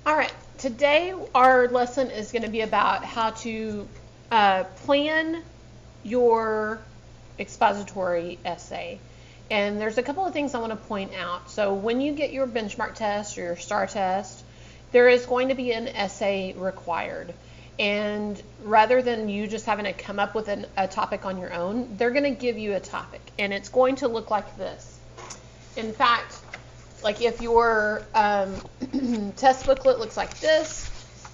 All right, today our lesson is going to be about how to plan your expository essay. And there's a couple of things I want to point out. So when you get your benchmark test or your STAR test, there is going to be an essay required. And rather than you just having to come up with a topic on your own, they're going to give you a topic. And it's going to look like this. In fact, like if your test booklet looks like this,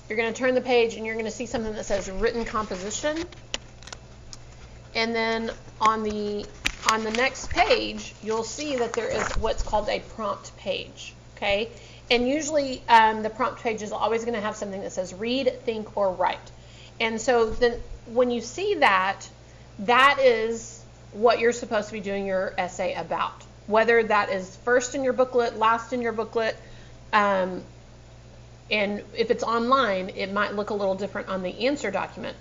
you're going to turn the page and you're going to see something that says written composition. And then on the next page, you'll see that there is what's called a prompt page. Okay? And usually the prompt page is always going to have something that says read, think, or write. And so then when you see that, that is what you're supposed to be doing your essay about. Whether that is first in your booklet, last in your booklet, and if it's online, it might look a little different on the answer document.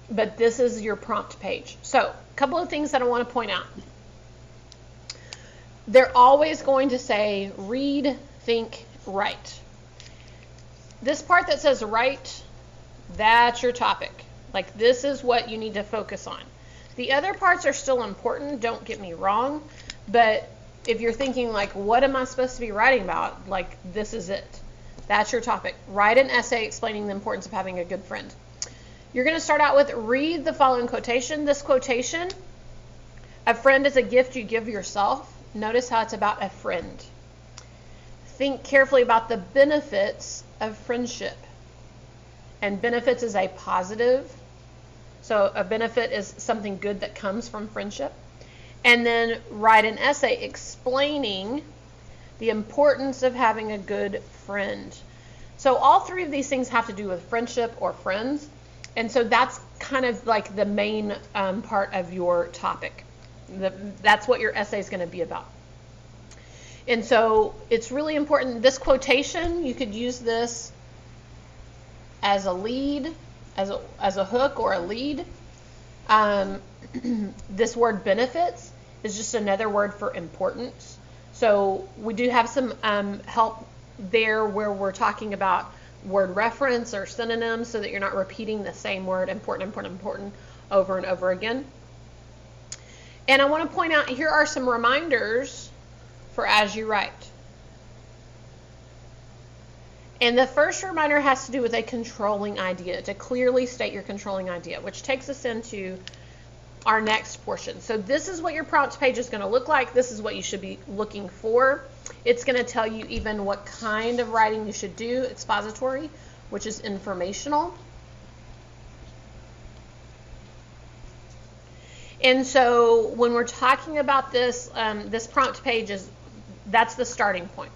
But this is your prompt page. So, a couple of things that I want to point out. They're always going to say read, think, write. This part that says write, that's your topic. Like this is what you need to focus on. The other parts are still important, don't get me wrong, but if you're thinking like, what am I supposed to be writing about? Like, this is it. That's your topic. Write an essay explaining the importance of having a good friend. You're going to start out with read the following quotation. This quotation, a friend is a gift you give yourself. Notice how it's about a friend. Think carefully about the benefits of friendship. And benefits is a positive. So a benefit is something good that comes from friendship. And then write an essay explaining the importance of having a good friend. So all three of these things have to do with friendship or friends. And so that's kind of like the main part of your topic. That's what your essay is going to be about. And so it's really important. This quotation, you could use this as a lead, as a hook or a lead. This word benefits is just another word for importance. So we do have some help there where we're talking about word reference or synonyms so that you're not repeating the same word, important, over and over again. And I want to point out, here are some reminders for as you write. And the first reminder has to do with a controlling idea, to clearly state your controlling idea, which takes us into our next portion. So this is what your prompt page is going to look like. This is what you should be looking for. It's going to tell you even what kind of writing you should do, expository, which is informational. And so when we're talking about this, this prompt page that's the starting point.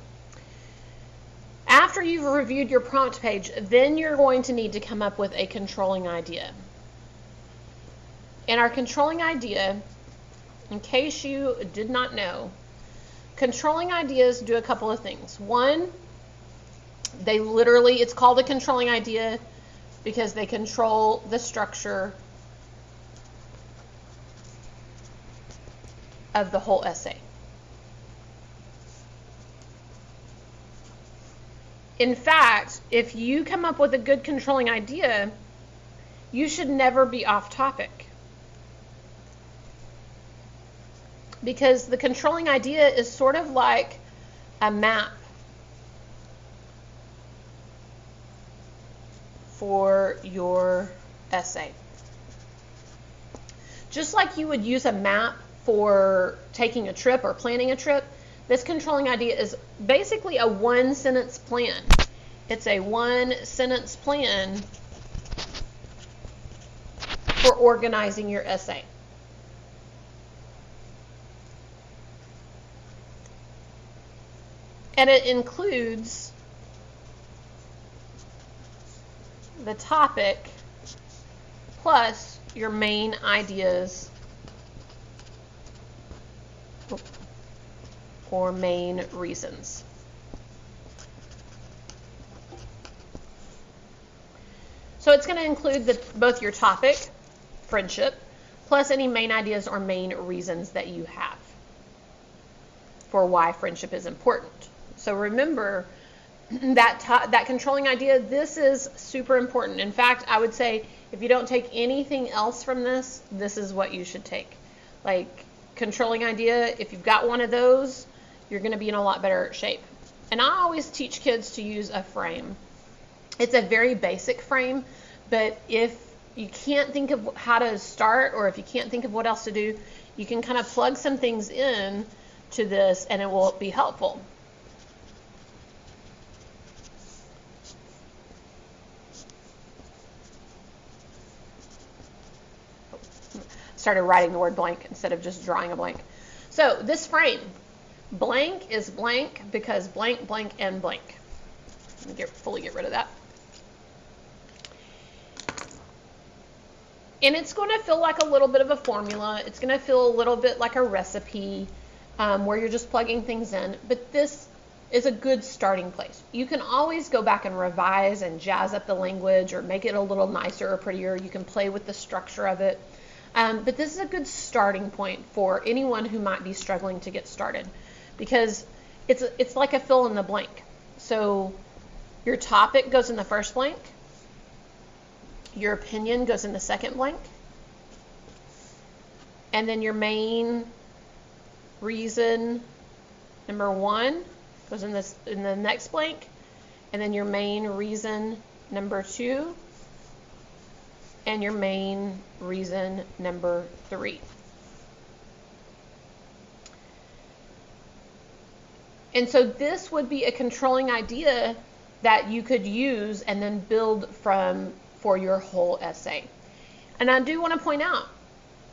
After you've reviewed your prompt page, then you're going to need to come up with a controlling idea. And our controlling idea, in case you did not know, controlling ideas do a couple of things. One, it's called a controlling idea because they control the structure of the whole essay. In fact, if you come up with a good controlling idea, you should never be off topic. Because the controlling idea is sort of like a map for your essay. Just like you would use a map for taking a trip or planning a trip, this controlling idea is basically a one-sentence plan. It's a one-sentence plan for organizing your essay. And it includes the topic plus your main ideas or main reasons. So it's going to include both your topic, friendship, plus any main ideas or main reasons that you have for why friendship is important. So remember, that controlling idea, this is super important. In fact, I would say if you don't take anything else from this, this is what you should take. Like controlling idea, if you've got one of those, you're going to be in a lot better shape. And I always teach kids to use a frame. It's a very basic frame, but if you can't think of how to start, or if you can't think of what else to do, you can kind of plug some things in to this and it will be helpful. Started writing the word blank instead of just drawing a blank. So this frame, blank is blank because blank, blank, and blank. Let me fully get rid of that. And it's going to feel like a little bit of a formula. It's going to feel a little bit like a recipe where you're just plugging things in. But this is a good starting place. You can always go back and revise and jazz up the language or make it a little nicer or prettier. You can play with the structure of it. But this is a good starting point for anyone who might be struggling to get started, because it's like a fill in the blank. So your topic goes in the first blank. Your opinion goes in the second blank. And then your main reason number 1 goes in the next blank. And then your main reason number 2 and your main reason number 3. And so this would be a controlling idea that you could use and then build from for your whole essay. And I do want to point out,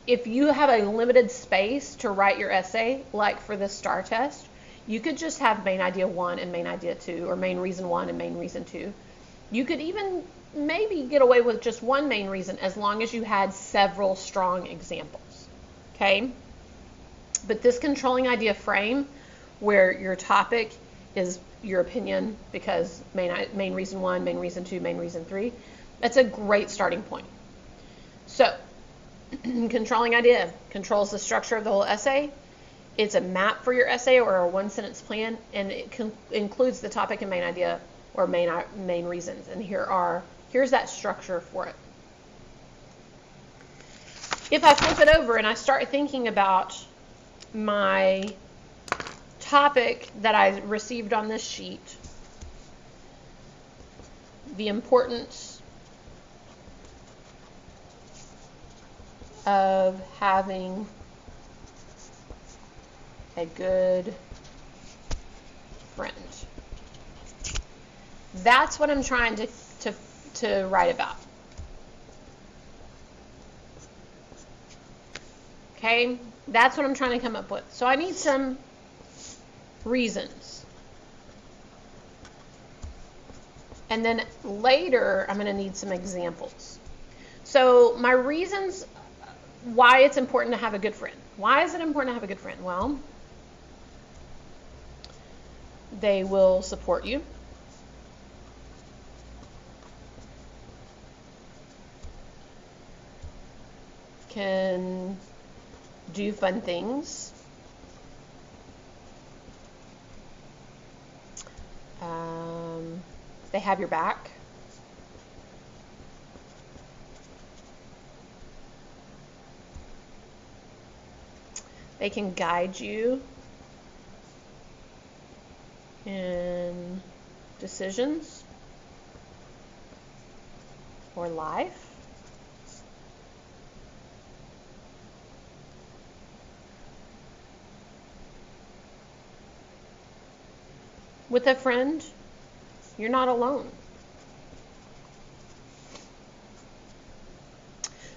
if you have a limited space to write your essay, like for the STAR test, you could just have main idea 1 and main idea 2, or main reason 1 and main reason 2. You could even maybe get away with just one main reason as long as you had several strong examples. Okay? But this controlling idea frame, where your topic is your opinion because main reason 1, main reason 2, main reason 3, that's a great starting point. So, controlling idea controls the structure of the whole essay. It's a map for your essay or a one-sentence plan, and it includes the topic and main idea or main reasons. And here's that structure for it. If I flip it over and I start thinking about my topic that I received on this sheet, the importance of having a good friend. That's what I'm trying to write about. Okay? That's what I'm trying to come up with. So I need some reasons. And then later, I'm going to need some examples. So my reasons why it's important to have a good friend. Why is it important to have a good friend? Well, they will support you. Can do fun things. They have your back. They can guide you in decisions or life. With a friend, you're not alone.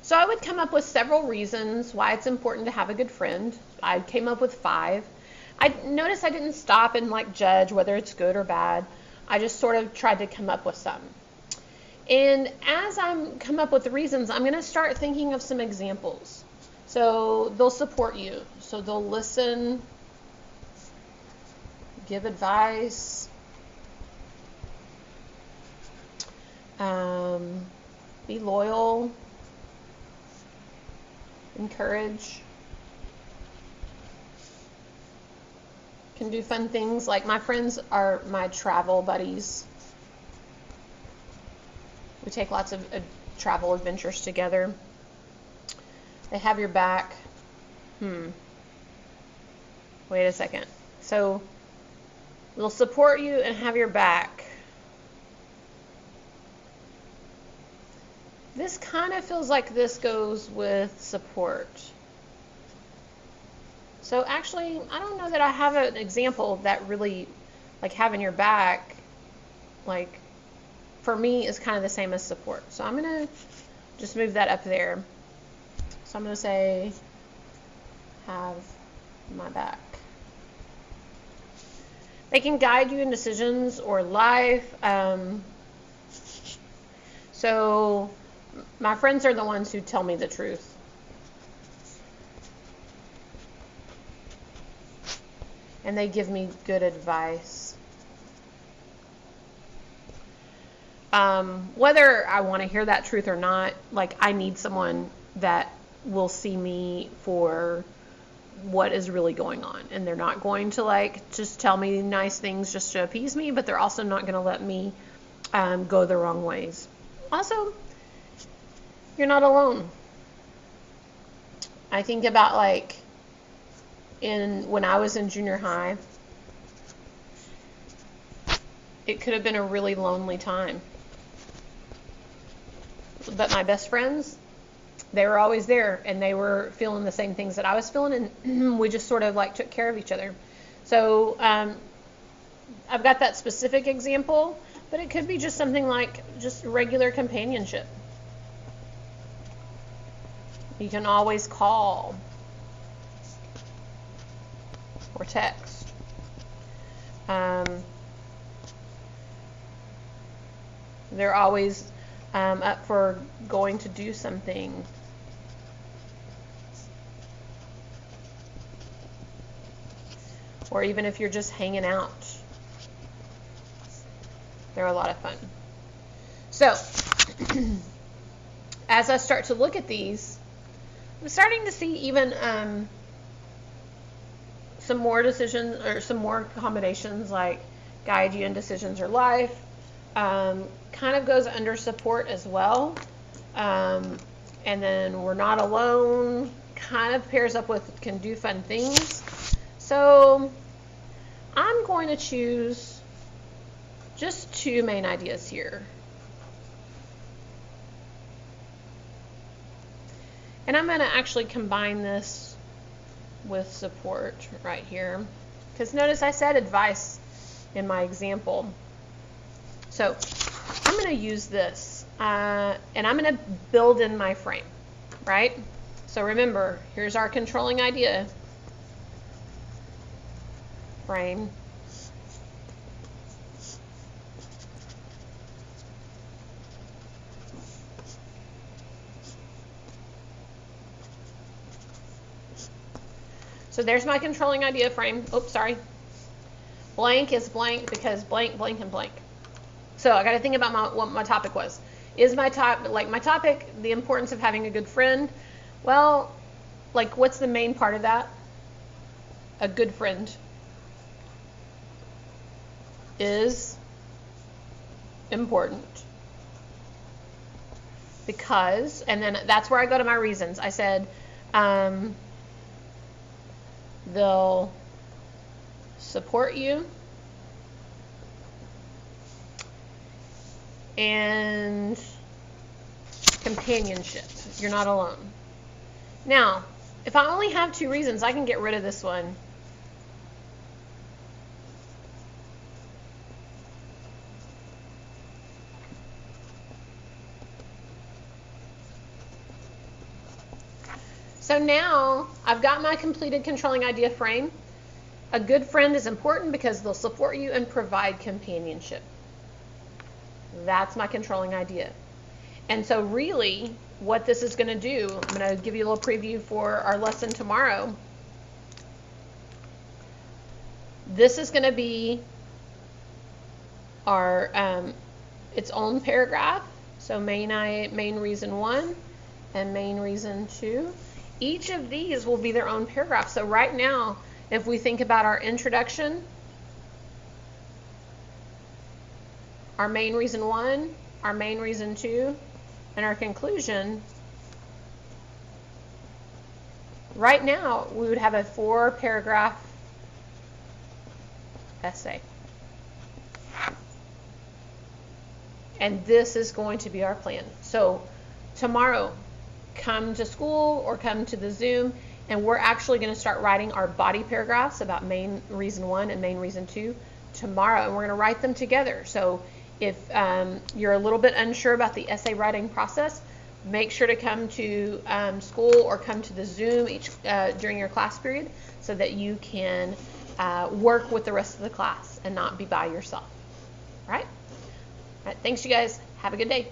So I would come up with several reasons why it's important to have a good friend. I came up with 5. I noticed I didn't stop and judge whether it's good or bad. I just sort of tried to come up with some. And as I'm come up with the reasons, I'm going to start thinking of some examples. So they'll support you. So they'll listen, give advice, be loyal, encourage. can do fun things. Like my friends are my travel buddies. We take lots of travel adventures together. They have your back. Wait a second. So they'll support you and have your back. This kind of feels like this goes with support. So actually, I don't know that I have an example that really, like having your back, like for me is kind of the same as support. So I'm going to just move that up there. So I'm going to say, have my back. They can guide you in decisions or life. So my friends are the ones who tell me the truth. And they give me good advice. Whether I want to hear that truth or not, like I need someone that will see me for what is really going on. And they're not going to like just tell me nice things just to appease me, but they're also not going to let me go the wrong ways. Also, you're not alone. I think about like when I was in junior high, it could have been a really lonely time. But my best friends, they were always there, and they were feeling the same things that I was feeling, and we just sort of like took care of each other. So I've got that specific example, but it could be just something like just regular companionship. You can always call or text. They're always up for going to do something. Or even if you're just hanging out. They're a lot of fun. So, as I start to look at these, I'm starting to see even some more decisions or some more combinations like guide you in decisions or life. Kind of goes under support as well. And then we're not alone kind of pairs up with can do fun things. So I'm going to choose just two main ideas here. And I'm going to actually combine this with support right here. Because notice I said advice in my example. So I'm going to use this. And I'm going to build in my frame. Right? So remember, here's our controlling idea. Frame. So there's my controlling idea frame. Oops, sorry. Blank is blank because blank, blank, and blank. So I got to think about what my topic was. Is my topic the importance of having a good friend? Well, like what's the main part of that? A good friend is important because, and then that's where I go to my reasons. I said, they'll support you and companionship. You're not alone. Now, if I only have two reasons, I can get rid of this one. So now I've got my completed controlling idea frame. A good friend is important because they'll support you and provide companionship. That's my controlling idea. And so really what this is going to do, I'm going to give you a little preview for our lesson tomorrow. This is going to be our its own paragraph. So main reason 1 and main reason 2. Each of these will be their own paragraph. So right now If we think about our introduction, our main reason 1, our main reason 2, and our conclusion, right now we would have a 4-paragraph essay. And this is going to be our plan. So tomorrow, come to school or come to the Zoom, and we're actually going to start writing our body paragraphs about main reason 1 and main reason 2 tomorrow, and we're going to write them together. So if you're a little bit unsure about the essay writing process, make sure to come to school or come to the Zoom during your class period so that you can work with the rest of the class and not be by yourself. All right? All right, thanks, you guys. Have a good day.